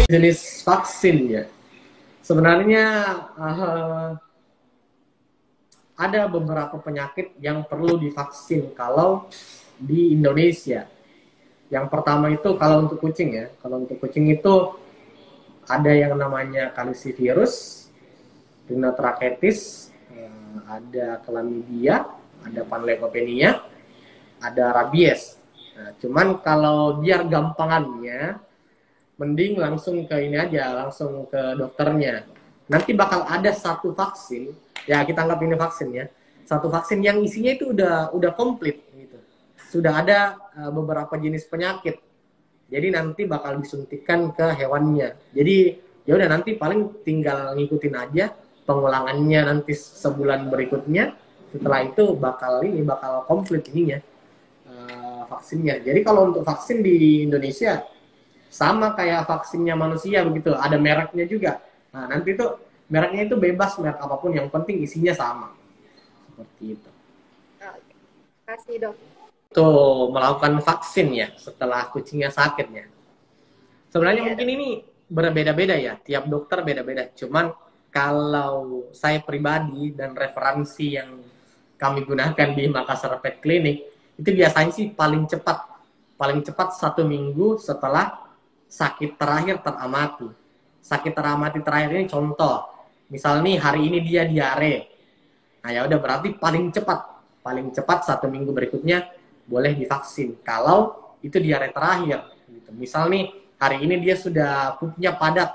jenis vaksin ya. Sebenarnya ada beberapa penyakit yang perlu divaksin kalau di Indonesia. Yang pertama itu kalau untuk kucing ya. Kalau untuk kucing itu ada yang namanya kalisivirus, rhinotrachetis, ada chlamydia, ada panleukopenia, ada rabies. Nah, cuman kalau biar gampangannya, mending langsung ke ini aja, langsung ke dokternya. Nanti bakal ada satu vaksin, ya kita anggap ini vaksin ya. Satu vaksin yang isinya itu udah komplit gitu. Sudah ada beberapa jenis penyakit. Jadi nanti bakal disuntikan ke hewannya. Jadi ya udah nanti paling tinggal ngikutin aja pengulangannya nanti sebulan berikutnya. Setelah itu bakal komplit ininya vaksinnya. Jadi kalau untuk vaksin di Indonesia sama kayak vaksinnya manusia begitu, ada mereknya juga. Nah, nanti tuh mereknya itu bebas, merek apapun, yang penting isinya sama. Seperti itu. Oke. Kasih dok. Tuh, melakukan vaksin ya setelah kucingnya sakit ya. Sebenarnya mungkin Dok. ini berbeda-beda ya, tiap dokter beda-beda. Cuman kalau saya pribadi dan referensi yang kami gunakan di Makassar Pet Clinic, itu biasanya sih paling cepat 1 minggu setelah sakit terakhir teramati. Sakit teramati terakhir ini contoh, misal nih hari ini dia diare, nah ya udah berarti paling cepat 1 minggu berikutnya boleh divaksin. Kalau itu diare terakhir, gitu. Misal nih hari ini dia sudah pupnya padat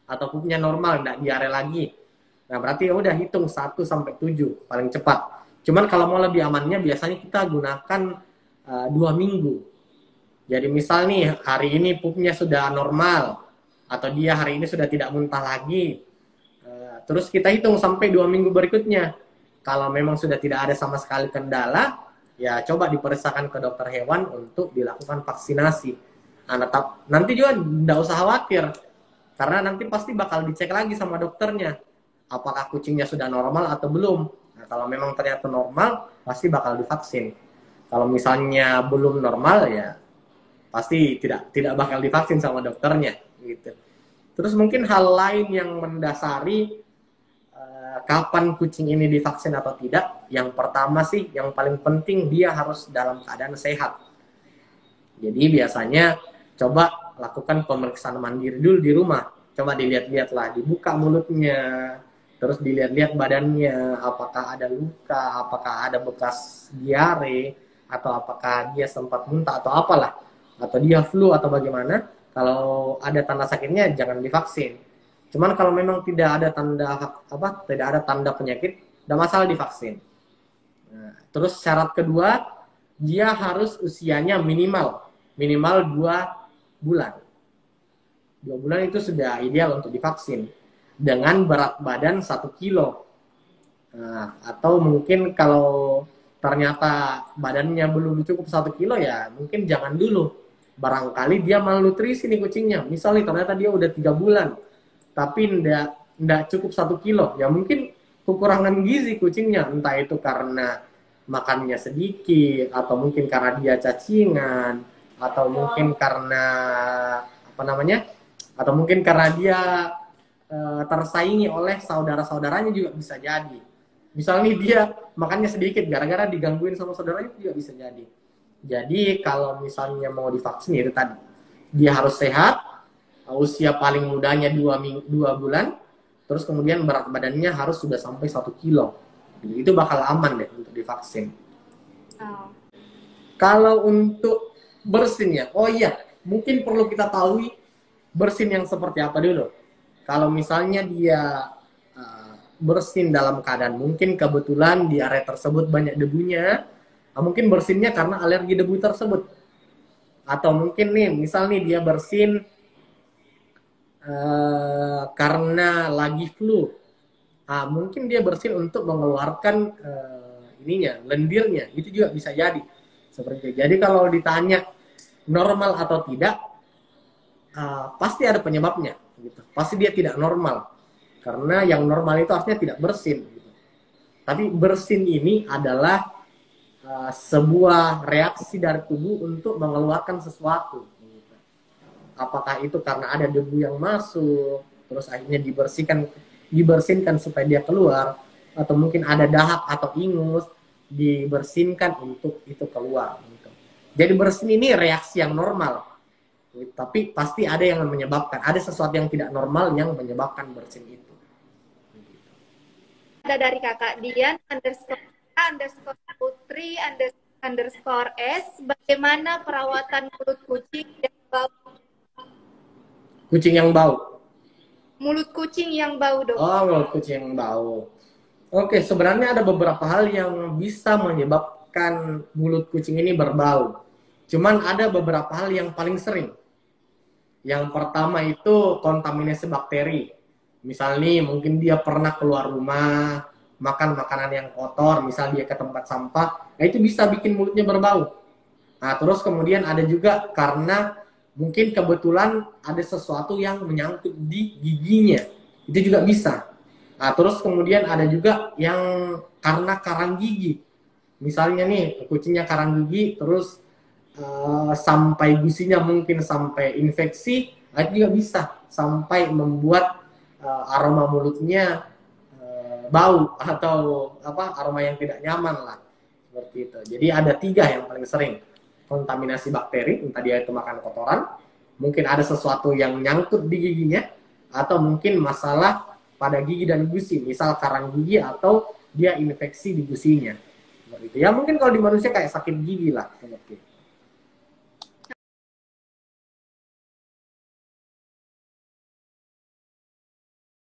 atau pupnya normal, nggak diare lagi, nah berarti ya udah hitung 1 sampai 7 paling cepat. Cuman kalau mau lebih amannya biasanya kita gunakan 2 minggu. Jadi misal nih hari ini pupnya sudah normal atau dia hari ini sudah tidak muntah lagi, terus kita hitung sampai 2 minggu berikutnya. Kalau memang sudah tidak ada sama sekali kendala, ya coba diperiksakan ke dokter hewan untuk dilakukan vaksinasi. Nah, nanti juga tidak usah khawatir, karena nanti pasti bakal dicek lagi sama dokternya, apakah kucingnya sudah normal atau belum. Nah, kalau memang ternyata normal, pasti bakal divaksin. Kalau misalnya belum normal, ya pasti tidak bakal divaksin sama dokternya gitu. Terus mungkin hal lain yang mendasari kapan kucing ini divaksin atau tidak, yang pertama sih yang paling penting dia harus dalam keadaan sehat. Jadi biasanya coba lakukan pemeriksaan mandiri dulu di rumah. Coba dilihat-lihatlah, dibuka mulutnya, terus dilihat-lihat badannya, apakah ada luka, apakah ada bekas diare, atau apakah dia sempat muntah atau apalah, atau dia flu atau bagaimana. Kalau ada tanda sakitnya jangan divaksin. Cuman kalau memang tidak ada tanda penyakit, tidak masalah divaksin. Nah, terus syarat kedua, dia harus usianya minimal 2 bulan. 2 bulan itu sudah ideal untuk divaksin. Dengan berat badan 1 kilo. Nah, atau mungkin kalau ternyata badannya belum cukup 1 kilo, ya mungkin jangan dulu. Barangkali dia malnutrisi nih kucingnya. Misalnya ternyata dia udah 3 bulan, tapi ndak cukup 1 kilo. Ya mungkin kekurangan gizi kucingnya. Entah itu karena makannya sedikit, atau mungkin karena dia cacingan, atau mungkin karena atau mungkin karena dia tersaingi oleh saudara-saudaranya, juga bisa jadi. Misalnya dia makannya sedikit gara-gara digangguin sama saudaranya, juga bisa jadi. Jadi kalau misalnya mau divaksin, itu tadi dia harus sehat, usia paling mudanya 2 bulan, terus kemudian berat badannya harus sudah sampai 1 kilo. Itu bakal aman deh untuk divaksin. Oh. Kalau untuk bersinnya, oh iya, mungkin perlu kita tahu bersin yang seperti apa dulu. Kalau misalnya dia bersin dalam keadaan mungkin kebetulan di area tersebut banyak debunya, mungkin bersinnya karena alergi debu tersebut. Atau mungkin nih, misal nih dia bersin karena lagi flu. Mungkin dia bersin untuk mengeluarkan lendirnya, itu juga bisa jadi. Seperti itu. Jadi kalau ditanya normal atau tidak, pasti ada penyebabnya. Gitu. Pasti dia tidak normal. Karena yang normal itu artinya tidak bersin. Gitu. Tapi bersin ini adalah sebuah reaksi dari tubuh untuk mengeluarkan sesuatu. Gitu. apakah itu karena ada debu yang masuk, terus akhirnya dibersihkan supaya dia keluar, atau mungkin ada dahak atau ingus, dibersihkan untuk itu keluar. Gitu. Jadi bersin ini reaksi yang normal, tapi pasti ada yang menyebabkan, ada sesuatu yang tidak normal yang menyebabkan bersin itu. Ada dari kakak Dian _Putri _S, bagaimana perawatan mulut kucing yang bau? Kucing yang bau. Mulut kucing yang bau, Dok. Oh, mulut kucing yang bau. Oke, sebenarnya ada beberapa hal yang bisa menyebabkan mulut kucing ini berbau. Cuman ada beberapa hal yang paling sering. Yang pertama itu kontaminasi bakteri. Misalnya mungkin dia pernah keluar rumah, makan makanan yang kotor, misal dia ke tempat sampah, nah itu bisa bikin mulutnya berbau. Nah, terus kemudian ada juga karena mungkin kebetulan ada sesuatu yang menyangkut di giginya. Itu juga bisa. Nah, terus kemudian ada juga yang karena karang gigi. Misalnya nih, kucingnya karang gigi, terus sampai gusinya mungkin sampai infeksi, nah itu juga bisa sampai membuat aroma mulutnya bau atau aroma yang tidak nyaman lah, seperti itu. Jadi ada 3 yang paling sering, kontaminasi bakteri, entah dia itu makan kotoran, mungkin ada sesuatu yang nyangkut di giginya, atau mungkin masalah pada gigi dan gusi, misal karang gigi atau dia infeksi di gusinya, seperti itu. Ya mungkin kalau di manusia kayak sakit gigi lah, seperti itu.